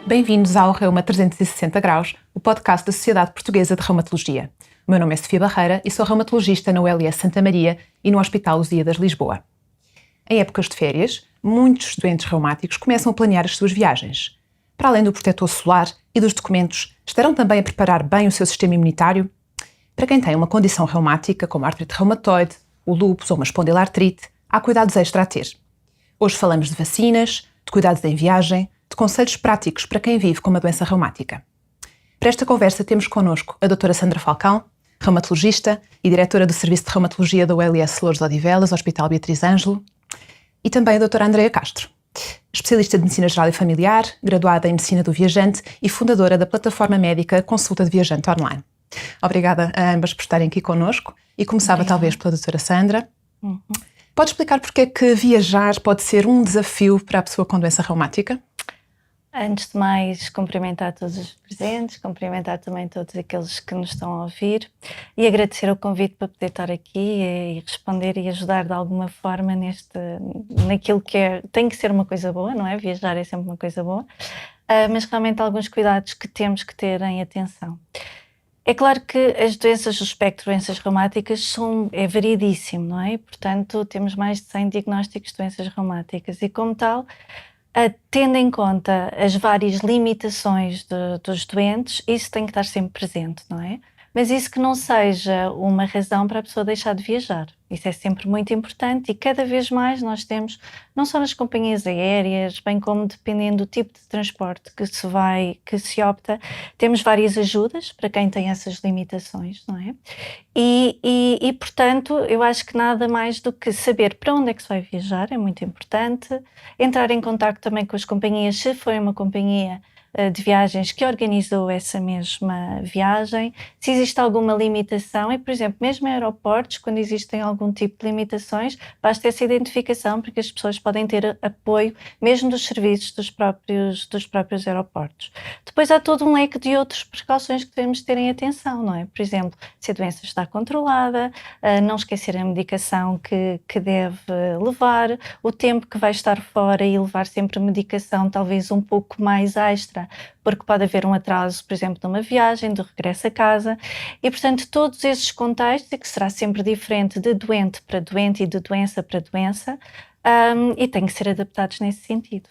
Bem-vindos ao Reuma 360 Graus, o podcast da Sociedade Portuguesa de Reumatologia. O meu nome é Sofia Barreira e sou reumatologista na ULS Santa Maria e no Hospital Lusíadas Lisboa. Em épocas de férias, muitos doentes reumáticos começam a planear as suas viagens. Para além do protetor solar e dos documentos, estarão também a preparar bem o seu sistema imunitário? Para quem tem uma condição reumática, como a artrite reumatoide, o lúpus ou uma espondilartrite, há cuidados extra a ter. Hoje falamos de vacinas, de cuidados em viagem, de conselhos práticos para quem vive com uma doença reumática. Para esta conversa temos connosco a doutora Sandra Falcão, reumatologista e diretora do Serviço de Reumatologia da ULS Loures de Odivelas, Hospital Beatriz Ângelo, e também a doutora Andreia Castro, especialista de Medicina Geral e Familiar, graduada em Medicina do Viajante e fundadora da plataforma médica Consulta de Viajante Online. Obrigada a ambas por estarem aqui connosco e começava talvez pela doutora Sandra. Pode explicar porque é que viajar pode ser um desafio para a pessoa com doença reumática? Antes de mais, cumprimentar todos os presentes, cumprimentar também todos aqueles que nos estão a ouvir e agradecer o convite para poder estar aqui e responder e ajudar de alguma forma naquilo que tem que ser uma coisa boa, não é? Viajar é sempre uma coisa boa, mas realmente alguns cuidados que temos que ter em atenção. É claro que as doenças do espectro, doenças reumáticas, é variedíssimo, não é? Portanto, temos mais de 100 diagnósticos de doenças reumáticas e, como tal, tendo em conta as várias limitações dos doentes, isso tem que estar sempre presente, não é? Mas isso que não seja uma razão para a pessoa deixar de viajar. Isso é sempre muito importante e cada vez mais nós temos, não só nas companhias aéreas, bem como dependendo do tipo de transporte que se opta, temos várias ajudas para quem tem essas limitações, não é? E portanto, eu acho que nada mais do que saber para onde é que se vai viajar é muito importante, entrar em contacto também com as companhias, se for uma companhia de viagens que organizou essa mesma viagem, se existe alguma limitação e, por exemplo, mesmo em aeroportos, quando existem algum tipo de limitações, basta essa identificação porque as pessoas podem ter apoio mesmo dos serviços dos próprios aeroportos. Depois há todo um leque de outras precauções que devemos ter em atenção, não é? Por exemplo, se a doença está controlada, não esquecer a medicação que deve levar, o tempo que vai estar fora e levar sempre medicação talvez um pouco mais extra, porque pode haver um atraso, por exemplo, de uma viagem, de regresso a casa e, portanto, todos esses contextos, e que será sempre diferente de doente para doente e de doença para doença, e têm que ser adaptados nesse sentido.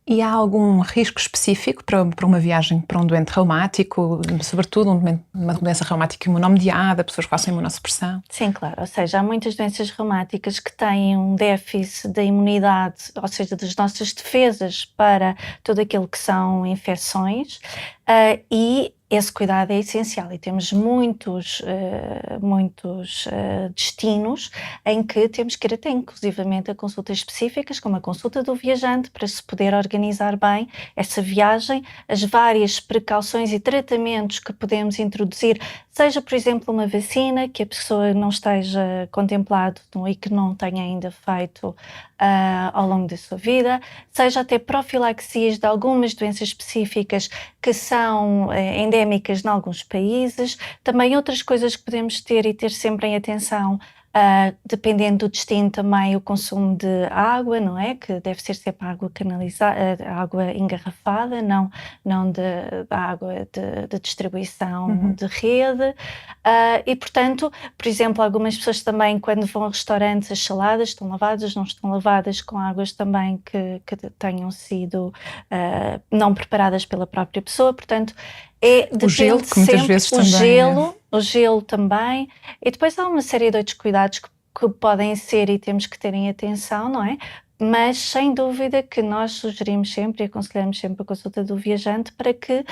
E há algum risco específico para uma viagem para um doente reumático, sobretudo uma doença reumática imunomediada, pessoas que façam imunossupressão? Sim, claro. Ou seja, há muitas doenças reumáticas que têm um déficit da imunidade, ou seja, das nossas defesas para tudo aquilo que são infecções, e esse cuidado é essencial e temos muitos destinos em que temos que ir até inclusivamente a consultas específicas, como a consulta do viajante, para se poder organizar bem essa viagem, as várias precauções e tratamentos que podemos introduzir, seja, por exemplo, uma vacina que a pessoa não esteja contemplado e que não tenha ainda feito ao longo da sua vida, seja até profilaxias de algumas doenças específicas que são endémicas em alguns países, também outras coisas que podemos ter e ter sempre em atenção, dependendo do destino também o consumo de água, não é? Que deve ser sempre água canalizada, água engarrafada, não da água de distribuição de rede. E, portanto, por exemplo, algumas pessoas também, quando vão a restaurantes, as saladas estão lavadas, não estão lavadas com águas também que tenham sido não preparadas pela própria pessoa, portanto, o gelo, que muitas vezes também o gelo também, e depois há uma série de outros cuidados que podem ser e temos que ter em atenção, não é? Mas sem dúvida que nós sugerimos sempre e aconselhamos sempre a consulta do viajante para que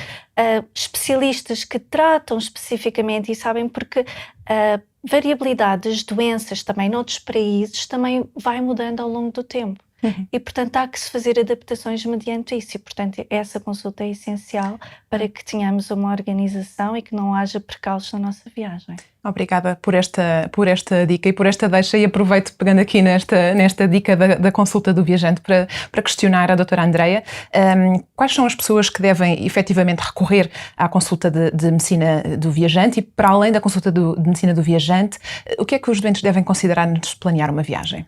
especialistas que tratam especificamente e sabem porque a variabilidade das doenças também noutros países também vai mudando ao longo do tempo. E, portanto, há que se fazer adaptações mediante isso e, portanto, essa consulta é essencial para que tenhamos uma organização e que não haja precalços na nossa viagem. Obrigada por esta dica e por esta deixa, e aproveito pegando aqui nesta dica da consulta do viajante para questionar a doutora Andreia. Quais são as pessoas que devem efetivamente recorrer à consulta de medicina do viajante e, para além da consulta de medicina do viajante, o que é que os doentes devem considerar antes de planear uma viagem?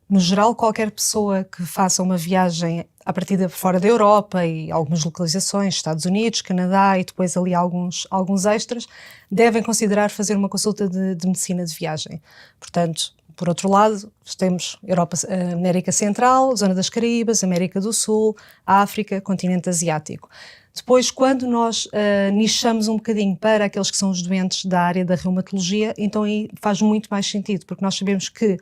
No geral, qualquer pessoa que faça uma viagem à partida fora da Europa e algumas localizações, Estados Unidos, Canadá e depois ali alguns extras, devem considerar fazer uma consulta de medicina de viagem. Portanto, por outro lado, temos Europa, América Central, Zona das Caraíbas, América do Sul, África, continente asiático. Depois, quando nós nichamos um bocadinho para aqueles que são os doentes da área da reumatologia, então aí faz muito mais sentido, porque nós sabemos que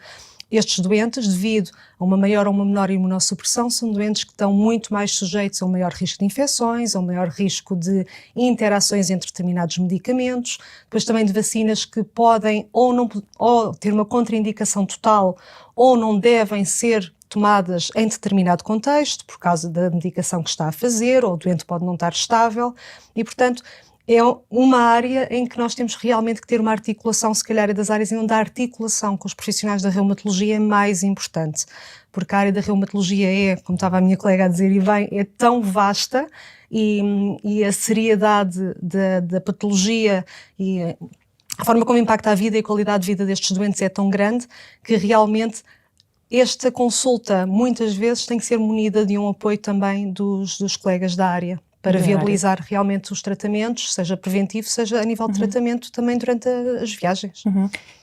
estes doentes, devido a uma maior ou uma menor imunossupressão, são doentes que estão muito mais sujeitos a um maior risco de infecções, a um maior risco de interações entre determinados medicamentos, depois também de vacinas que podem ou ter uma contraindicação total ou não devem ser tomadas em determinado contexto, por causa da medicação que está a fazer, ou o doente pode não estar estável, e portanto é uma área em que nós temos realmente que ter uma articulação, se calhar é das áreas em onde a articulação com os profissionais da reumatologia é mais importante, porque a área da reumatologia é, como estava a minha colega a dizer, e bem, é tão vasta e a seriedade da patologia e a forma como impacta a vida e a qualidade de vida destes doentes é tão grande que realmente esta consulta muitas vezes tem que ser munida de um apoio também dos colegas da área, para viabilizar realmente os tratamentos, seja preventivo, seja a nível de tratamento também durante as viagens.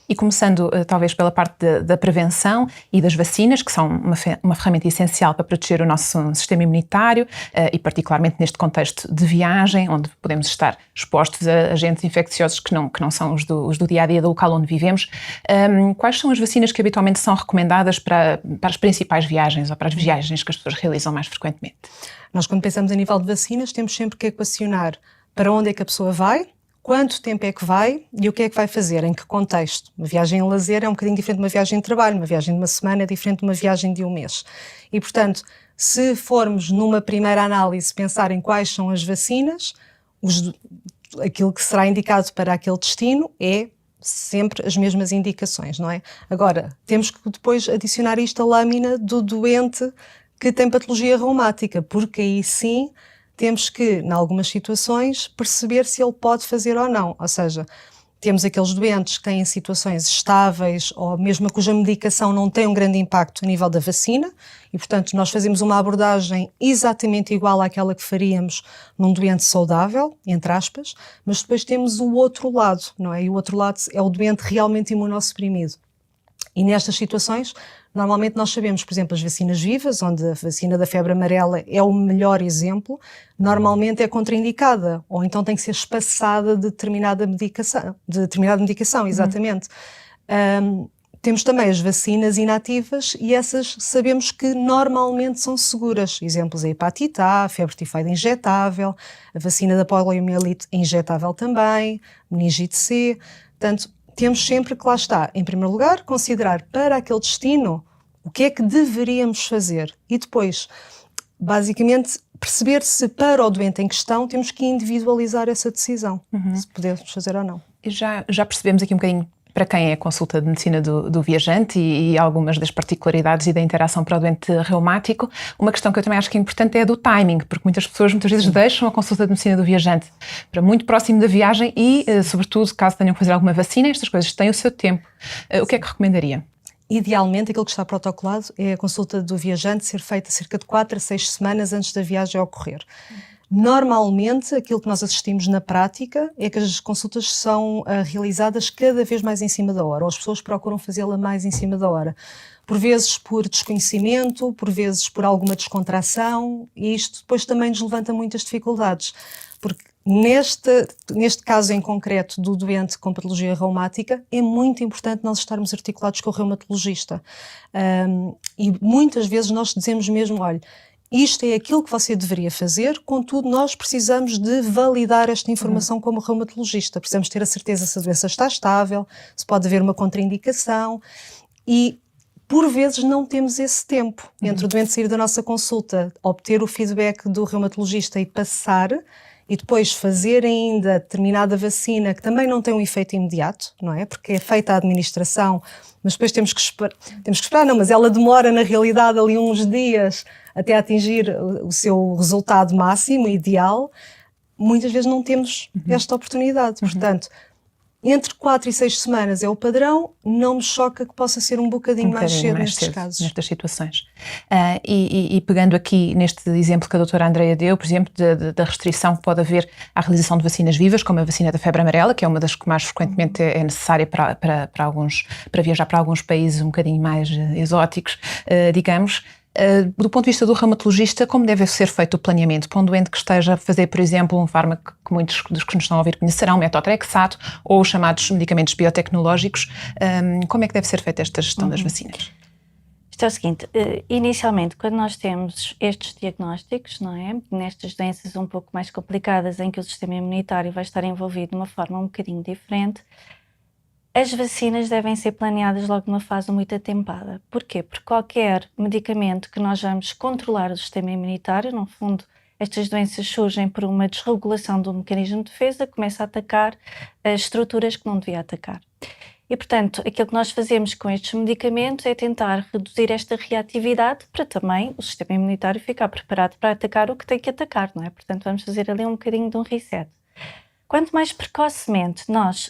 E começando talvez pela parte da prevenção e das vacinas, que são uma ferramenta essencial para proteger o nosso sistema imunitário e particularmente neste contexto de viagem, onde podemos estar expostos a agentes infecciosos que não são os do dia-a-dia do local onde vivemos. Quais são as vacinas que habitualmente são recomendadas para as principais viagens ou para as viagens que as pessoas realizam mais frequentemente? Nós, quando pensamos a nível de vacinas, temos sempre que equacionar para onde é que a pessoa vai, quanto tempo é que vai e o que é que vai fazer, em que contexto. Uma viagem em lazer é um bocadinho diferente de uma viagem de trabalho, uma viagem de uma semana é diferente de uma viagem de um mês. E, portanto, se formos numa primeira análise pensar em quais são as vacinas, aquilo que será indicado para aquele destino é sempre as mesmas indicações, não é? Agora, temos que depois adicionar isto à lâmina do doente que tem patologia reumática, porque aí sim temos que, em algumas situações, perceber se ele pode fazer ou não. Ou seja, temos aqueles doentes que têm situações estáveis ou mesmo cuja medicação não tem um grande impacto a nível da vacina e, portanto, nós fazemos uma abordagem exatamente igual àquela que faríamos num doente saudável, entre aspas, mas depois temos o outro lado, não é? E o outro lado é o doente realmente imunossuprimido. E nestas situações, normalmente nós sabemos, por exemplo, as vacinas vivas, onde a vacina da febre amarela é o melhor exemplo, normalmente é contraindicada, ou então tem que ser espaçada de determinada medicação, exatamente. Temos também as vacinas inativas e essas sabemos que normalmente são seguras. Exemplos, a hepatite A, a febre tifoide injetável, a vacina da poliomielite injetável também, meningite C, portanto, temos sempre que, lá está, em primeiro lugar, considerar para aquele destino o que é que deveríamos fazer e depois, basicamente, perceber se para o doente em questão temos que individualizar essa decisão, se podemos fazer ou não. E já percebemos aqui um bocadinho para quem é a consulta de medicina do viajante e algumas das particularidades e da interação para o doente reumático. Uma questão que eu também acho que é importante é a do timing, porque muitas pessoas muitas vezes deixam a consulta de medicina do viajante para muito próximo da viagem e, sobretudo, caso tenham que fazer alguma vacina, estas coisas têm o seu tempo. O que é que recomendaria? Idealmente, aquilo que está protocolado é a consulta do viajante ser feita cerca de 4 a 6 semanas antes da viagem ocorrer. Normalmente, aquilo que nós assistimos na prática é que as consultas são realizadas cada vez mais em cima da hora, ou as pessoas procuram fazê-la mais em cima da hora. Por vezes por desconhecimento, por vezes por alguma descontração, e isto depois também nos levanta muitas dificuldades, porque neste caso em concreto do doente com patologia reumática, é muito importante nós estarmos articulados com o reumatologista. E muitas vezes nós dizemos mesmo, olha, isto é aquilo que você deveria fazer, contudo nós precisamos de validar esta informação como reumatologista. Precisamos ter a certeza se a doença está estável, se pode haver uma contraindicação e por vezes não temos esse tempo entre o doente sair da nossa consulta, obter o feedback do reumatologista e passar e depois fazer ainda determinada vacina que também não tem um efeito imediato, não é? Porque é feita a administração, mas depois temos que esperar, não, mas ela demora na realidade ali uns dias até atingir o seu resultado máximo, ideal. Muitas vezes não temos esta oportunidade, portanto, Entre 4 e 6 semanas é o padrão, não me choca que possa ser um bocadinho mais cedo nestes casos. Nestas situações. E pegando aqui neste exemplo que a doutora Andreia deu, por exemplo, da restrição que pode haver à realização de vacinas vivas, como a vacina da febre amarela, que é uma das que mais frequentemente é necessária para viajar para alguns países um bocadinho mais exóticos, digamos. Do ponto de vista do reumatologista, como deve ser feito o planeamento para um doente que esteja a fazer, por exemplo, um fármaco que muitos dos que nos estão a ouvir conhecerão, metotrexato, ou os chamados medicamentos biotecnológicos, como é que deve ser feita esta gestão das vacinas? Isto é o seguinte, inicialmente, quando nós temos estes diagnósticos, não é? Nestas doenças um pouco mais complicadas, em que o sistema imunitário vai estar envolvido de uma forma um bocadinho diferente, as vacinas devem ser planeadas logo numa fase muito atempada. Porquê? Porque qualquer medicamento que nós vamos controlar o sistema imunitário, no fundo, estas doenças surgem por uma desregulação do mecanismo de defesa, começa a atacar as estruturas que não devia atacar. E, portanto, aquilo que nós fazemos com estes medicamentos é tentar reduzir esta reatividade para também o sistema imunitário ficar preparado para atacar o que tem que atacar, não é? Portanto, vamos fazer ali um bocadinho de um reset. Quanto mais precocemente nós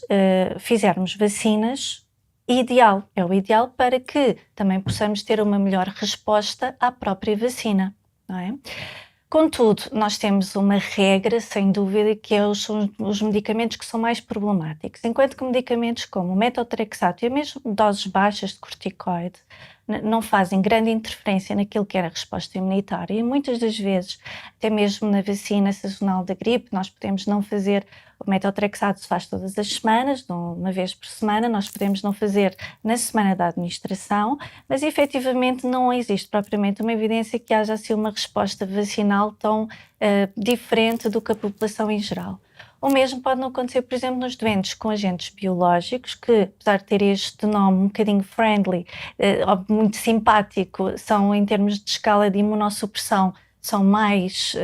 fizermos vacinas, é o ideal para que também possamos ter uma melhor resposta à própria vacina, não é? Contudo, nós temos uma regra, sem dúvida, que são os medicamentos que são mais problemáticos, enquanto que medicamentos como o metotrexato e a mesmo doses baixas de corticoide não fazem grande interferência naquilo que era a resposta imunitária e muitas das vezes, até mesmo na vacina sazonal da gripe, nós podemos não fazer, o metotrexato se faz todas as semanas, uma vez por semana, nós podemos não fazer na semana da administração, mas efetivamente não existe propriamente uma evidência que haja assim uma resposta vacinal tão diferente do que a população em geral. O mesmo pode não acontecer, por exemplo, nos doentes com agentes biológicos, que, apesar de ter este nome um bocadinho friendly, muito simpático, são, em termos de escala de imunossupressão, são mais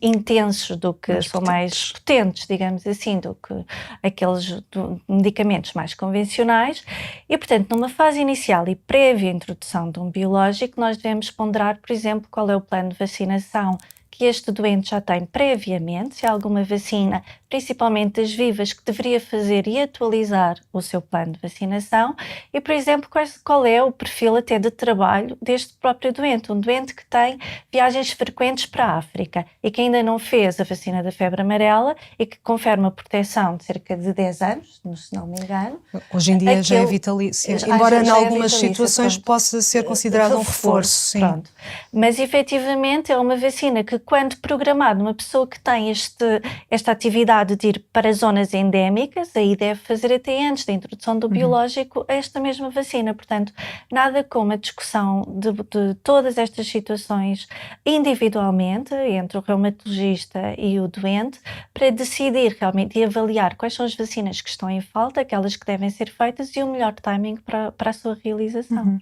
intensos do que, mais potentes, digamos assim, do que aqueles medicamentos mais convencionais. E, portanto, numa fase inicial e prévia introdução de um biológico, nós devemos ponderar, por exemplo, qual é o plano de vacinação que este doente já tem previamente, se há alguma vacina, principalmente das vivas, que deveria fazer e atualizar o seu plano de vacinação e, por exemplo, qual é o perfil até de trabalho deste próprio doente, um doente que tem viagens frequentes para a África e que ainda não fez a vacina da febre amarela e que confere uma proteção de cerca de 10 anos, se não me engano. Hoje em dia já é vitalícia, embora em algumas situações possa ser considerado um reforço. Sim. Pronto. Mas efetivamente é uma vacina que, quando programado, uma pessoa que tem esta atividade de ir para zonas endémicas, aí deve fazer até antes da introdução do biológico esta mesma vacina. Portanto, nada como a discussão de todas estas situações individualmente, entre o reumatologista e o doente, para decidir realmente e avaliar quais são as vacinas que estão em falta, aquelas que devem ser feitas e o melhor timing para a sua realização.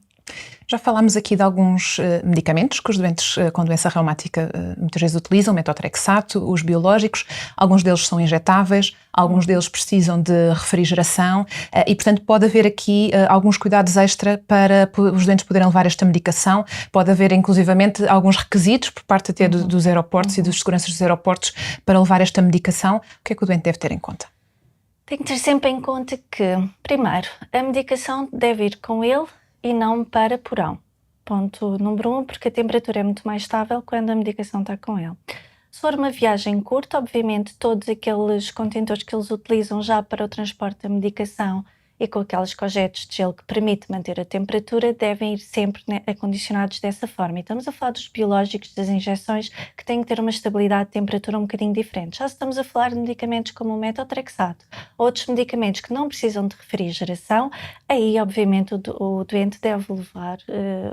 Já falámos aqui de alguns medicamentos que os doentes com doença reumática muitas vezes utilizam, metotrexato, os biológicos, alguns deles são injetáveis, alguns deles precisam de refrigeração e, portanto, pode haver aqui alguns cuidados extra para os doentes poderem levar esta medicação, pode haver inclusivamente alguns requisitos por parte até dos aeroportos e dos seguranças dos aeroportos para levar esta medicação. O que é que o doente deve ter em conta? Tem que ter sempre em conta que, primeiro, a medicação deve ir com ele e não para porão. Ponto número 1, porque a temperatura é muito mais estável quando a medicação está com ele. Se for uma viagem curta, obviamente todos aqueles contentores que eles utilizam já para o transporte da medicação e com aquelas cojetes de gelo que permite manter a temperatura devem ir sempre acondicionados dessa forma. E estamos a falar dos biológicos, das injeções, que têm que ter uma estabilidade de temperatura um bocadinho diferente. Já se estamos a falar de medicamentos como o metotrexato, outros medicamentos que não precisam de refrigeração, aí obviamente o doente deve levar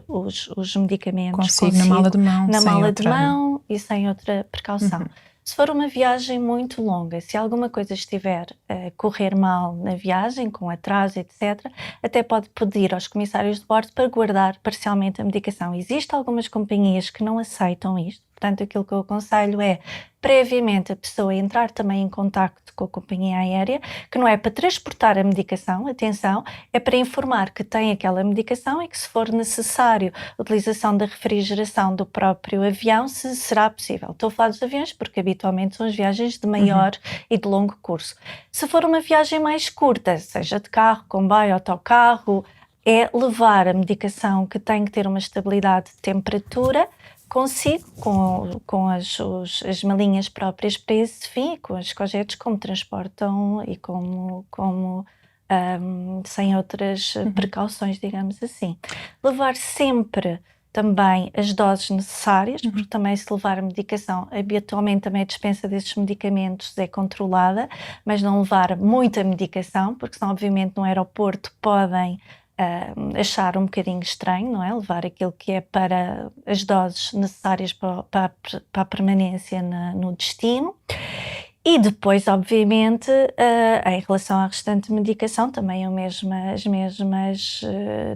os medicamentos consigo na mala de mão, na mala de mão e sem outra precaução. Se for uma viagem muito longa, se alguma coisa estiver a correr mal na viagem, com atraso, etc., até pode pedir aos comissários de bordo para guardar parcialmente a medicação. Existem algumas companhias que não aceitam isto, Portanto, aquilo que eu aconselho é, previamente, a pessoa entrar também em contacto com a companhia aérea, que não é para transportar a medicação, atenção, é para informar que tem aquela medicação e que, se for necessário a utilização da refrigeração do próprio avião, se será possível. Estou a falar dos aviões porque habitualmente são as viagens de maior e de longo curso. Se for uma viagem mais curta, seja de carro, comboio, autocarro, é levar a medicação que tem que ter uma estabilidade de temperatura consigo, com as malinhas próprias para esse fim, com as cojetes como transportam e como sem outras precauções, digamos assim. Levar sempre também as doses necessárias, porque também se levar a medicação, habitualmente também a dispensa desses medicamentos é controlada, mas não levar muita medicação, porque senão obviamente no aeroporto podem achar um bocadinho estranho, não é? Levar aquilo que é para as doses necessárias para a permanência no destino. E depois, obviamente, em relação à restante medicação, também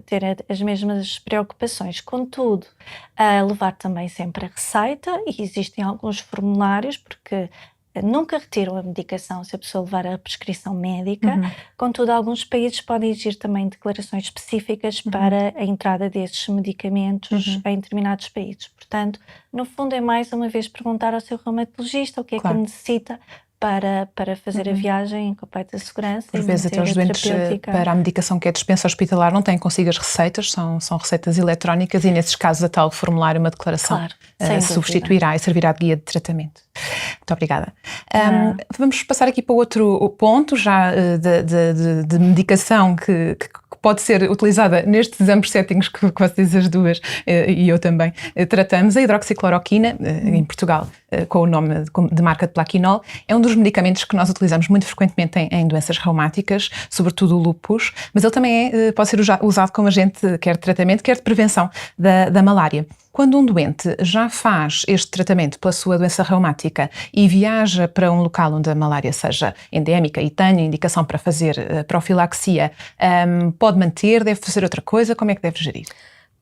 ter as mesmas preocupações. Contudo, levar também sempre a receita, e existem alguns formulários, porque nunca retiram a medicação se a pessoa levar a prescrição médica. Contudo, alguns países podem exigir também declarações específicas para a entrada desses medicamentos em determinados países. Portanto, no fundo é mais uma vez perguntar ao seu reumatologista o que é que necessita para fazer a viagem em completa segurança. Por vezes até os doentes, para a medicação que é dispensa hospitalar, não têm consigo as receitas, são receitas eletrónicas, e nesses casos a tal formulário, uma declaração, substituirá e servirá de guia de tratamento. Muito obrigada. Vamos passar aqui para outro ponto já de medicação que pode ser utilizada nestes ambos settings que vocês as duas e eu também tratamos. A hidroxicloroquina, em Portugal, com o nome de marca de Plaquenil, é um dos medicamentos que nós utilizamos muito frequentemente em doenças reumáticas, sobretudo o lúpus, mas ele também pode ser usado como agente quer de tratamento, quer de prevenção da malária. Quando um doente já faz este tratamento pela sua doença reumática e viaja para um local onde a malária seja endémica e tenha indicação para fazer profilaxia, pode manter, deve fazer outra coisa? Como é que deve gerir?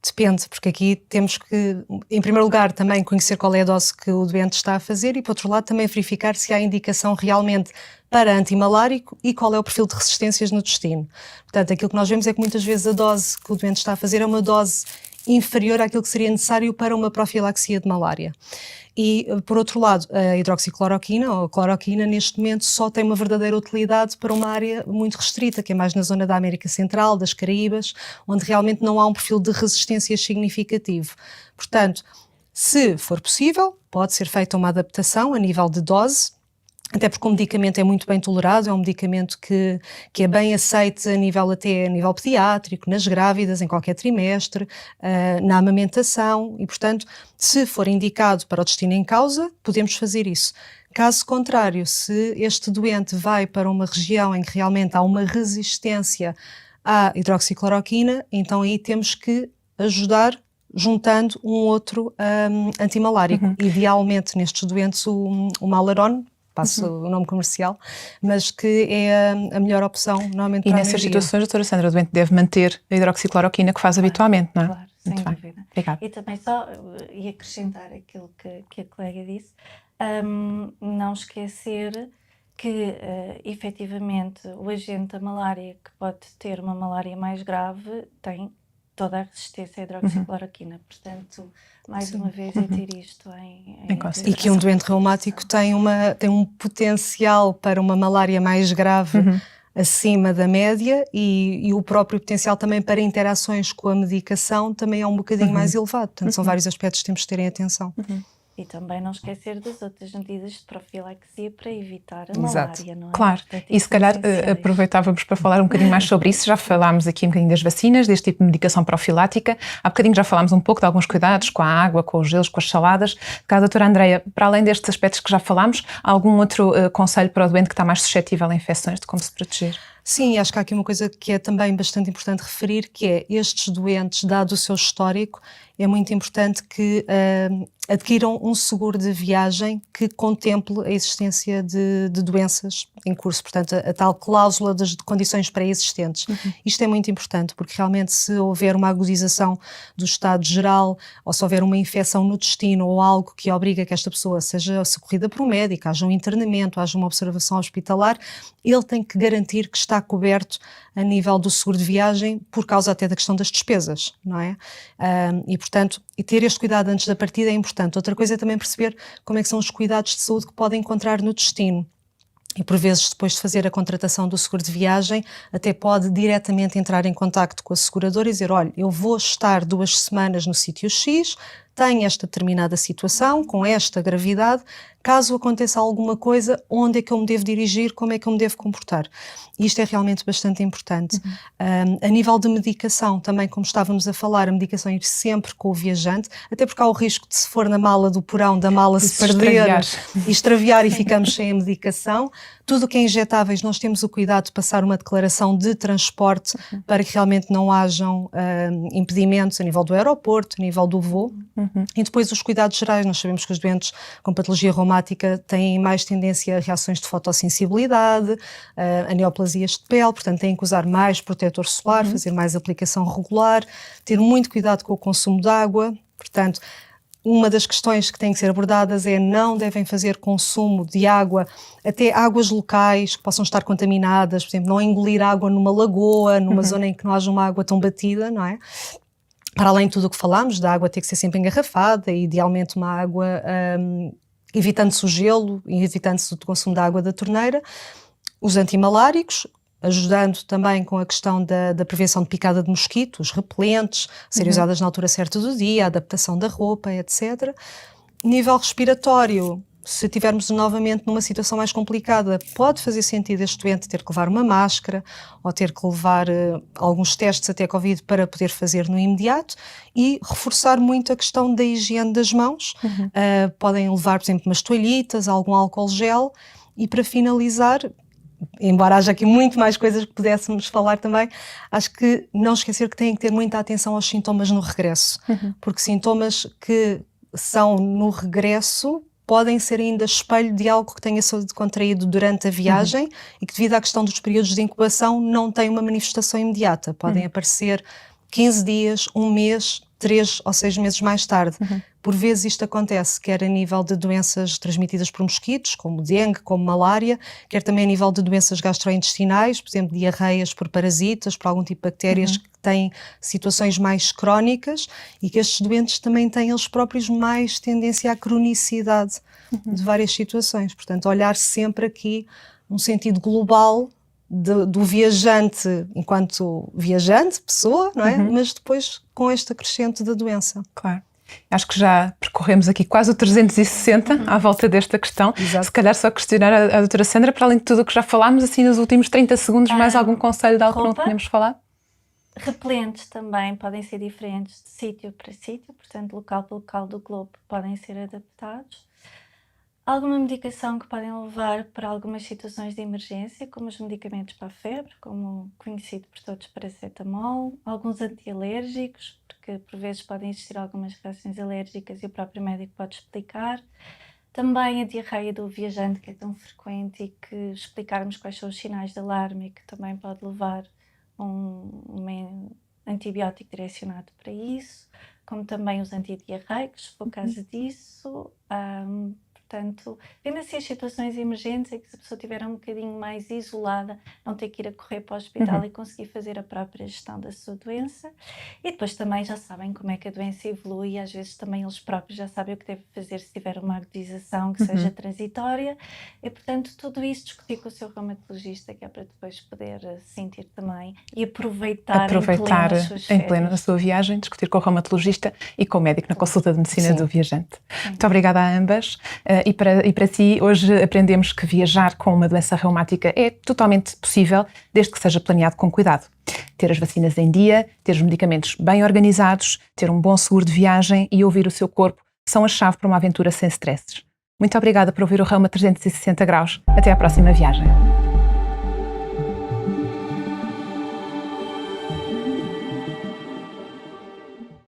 Depende, porque aqui temos que, em primeiro lugar, também conhecer qual é a dose que o doente está a fazer e, por outro lado, também verificar se há indicação realmente para antimalárico e qual é o perfil de resistências no destino. Portanto, aquilo que nós vemos é que muitas vezes a dose que o doente está a fazer é uma dose inferior àquilo que seria necessário para uma profilaxia de malária. E, por outro lado, a hidroxicloroquina ou a cloroquina, neste momento, só tem uma verdadeira utilidade para uma área muito restrita, que é mais na zona da América Central, das Caraíbas, onde realmente não há um perfil de resistência significativo. Portanto, se for possível, pode ser feita uma adaptação a nível de dose, até porque o medicamento é muito bem tolerado, é um medicamento que é bem aceito até a nível pediátrico, nas grávidas, em qualquer trimestre, na amamentação e, portanto, se for indicado para o destino em causa, podemos fazer isso. Caso contrário, se este doente vai para uma região em que realmente há uma resistência à hidroxicloroquina, então aí temos que ajudar juntando um outro antimalárico. Idealmente, nestes doentes, o Malaron, passo o nome comercial, mas que é a melhor opção normalmente para a maioria. E nessas situações, doutora Sandra, o doente deve manter a hidroxicloroquina que faz habitualmente, não é? Claro, sem dúvida. Obrigada. E também só ia acrescentar aquilo que a colega disse, não esquecer que efetivamente o agente da malária, que pode ter uma malária mais grave, tem toda a resistência à hidroxicloroquina. Portanto, mais uma vez, é ter isto em consideração. E que um doente reumático tem um potencial para uma malária mais grave acima da média e o próprio potencial também para interações com a medicação também é um bocadinho mais elevado. Portanto, são vários aspectos que temos de ter em atenção. E também não esquecer das outras medidas de profilaxia para evitar a malária, não é? Claro, Portanto, e se calhar aproveitávamos para falar um bocadinho mais sobre isso. Já falámos aqui um bocadinho das vacinas, deste tipo de medicação profilática. Há bocadinho já falámos um pouco de alguns cuidados com a água, com os gelos, com as saladas. Cá, doutora Andreia, para além destes aspectos que já falámos, há algum outro conselho para o doente que está mais suscetível a infecções, de como se proteger? Sim, acho que há aqui uma coisa que é também bastante importante referir, que é estes doentes, dado o seu histórico, é muito importante que adquiram um seguro de viagem que contemple a existência de doenças em curso, portanto a tal cláusula de condições pré-existentes. Isto é muito importante, porque realmente se houver uma agudização do estado geral, ou se houver uma infecção no destino ou algo que obriga que esta pessoa seja socorrida por um médico, haja um internamento, haja uma observação hospitalar, ele tem que garantir que está coberto a nível do seguro de viagem, por causa até da questão das despesas, não é? E portanto, ter este cuidado antes da partida é importante. Outra coisa é também perceber como é que são os cuidados de saúde que podem encontrar no destino. E por vezes, depois de fazer a contratação do seguro de viagem, até pode diretamente entrar em contacto com a seguradora e dizer, olha, eu vou estar 2 semanas no sítio X, tenho esta determinada situação, com esta gravidade, caso aconteça alguma coisa, onde é que eu me devo dirigir, como é que eu me devo comportar. E isto é realmente bastante importante. A nível de medicação, também como estávamos a falar, a medicação ir sempre com o viajante, até porque há o risco de, se for na mala do porão, da mala se perder e extraviar e ficamos sem a medicação. Tudo o que é injetáveis, nós temos o cuidado de passar uma declaração de transporte para que realmente não hajam impedimentos a nível do aeroporto, a nível do voo. E depois os cuidados gerais, nós sabemos que os doentes com patologia reumática têm mais tendência a reações de fotossensibilidade, a neoplasias de pele, portanto têm que usar mais protetor solar, fazer mais aplicação regular, ter muito cuidado com o consumo de água, portanto uma das questões que têm que ser abordadas é não devem fazer consumo de água, até águas locais que possam estar contaminadas, por exemplo, não engolir água numa lagoa, numa zona em que não haja uma água tão batida, não é? Para além de tudo o que falámos, da água ter que ser sempre engarrafada, e idealmente uma água evitando-se o gelo e evitando-se o consumo da água da torneira, os antimaláricos, ajudando também com a questão da prevenção de picada de mosquitos, repelentes, serem usadas na altura certa do dia, a adaptação da roupa, etc. Nível respiratório, se estivermos novamente numa situação mais complicada, pode fazer sentido este doente ter que levar uma máscara ou ter que levar alguns testes até Covid para poder fazer no imediato, e reforçar muito a questão da higiene das mãos. Podem levar, por exemplo, umas toalhitas, algum álcool gel, e para finalizar, embora haja aqui muito mais coisas que pudéssemos falar também, acho que não esquecer que têm que ter muita atenção aos sintomas no regresso, porque sintomas que são no regresso podem ser ainda espelho de algo que tenha sido contraído durante a viagem e que, devido à questão dos períodos de incubação, não tem uma manifestação imediata. Podem aparecer 15 dias, 1 mês, 3 ou 6 meses mais tarde. Por vezes isto acontece quer a nível de doenças transmitidas por mosquitos, como dengue, como malária, quer também a nível de doenças gastrointestinais, por exemplo, diarreias por parasitas, por algum tipo de bactérias que têm situações mais crónicas, e que estes doentes também têm eles próprios mais tendência à cronicidade de várias situações. Portanto, olhar sempre aqui num sentido global do viajante enquanto viajante, pessoa, não é? Mas depois com este acrescento da doença. Claro. Acho que já percorremos aqui quase o 360 à volta desta questão. Exato. Se calhar só questionar a doutora Sandra, para além de tudo o que já falámos, assim nos últimos 30 segundos, mais algum conselho de algo que não tínhamos falado? Repelentes também podem ser diferentes de sítio para sítio, portanto, local para local do globo podem ser adaptados. Alguma medicação que podem levar para algumas situações de emergência, como os medicamentos para a febre, como conhecido por todos, paracetamol, alguns antialérgicos, porque por vezes podem existir algumas reações alérgicas e o próprio médico pode explicar. Também a diarreia do viajante, que é tão frequente, e que explicarmos quais são os sinais de alarme, e que também pode levar um antibiótico direcionado para isso, como também os antidiarreicos, se for o caso disso. Portanto, vendo assim as situações emergentes em que, se a pessoa estiver um bocadinho mais isolada, não ter que ir a correr para o hospital e conseguir fazer a própria gestão da sua doença. E depois também já sabem como é que a doença evolui, e às vezes também eles próprios já sabem o que devem fazer se tiver uma agudização que seja transitória. E, portanto, tudo isso discutir com o seu reumatologista, que é para depois poder sentir também e aproveitar em pleno a sua viagem, discutir com o reumatologista e com o médico na consulta de medicina do viajante. Muito obrigada a ambas. E para si, hoje aprendemos que viajar com uma doença reumática é totalmente possível, desde que seja planeado com cuidado. Ter as vacinas em dia, ter os medicamentos bem organizados, ter um bom seguro de viagem e ouvir o seu corpo são a chave para uma aventura sem stresses. Muito obrigada por ouvir o Reuma 360 Graus. Até à próxima viagem.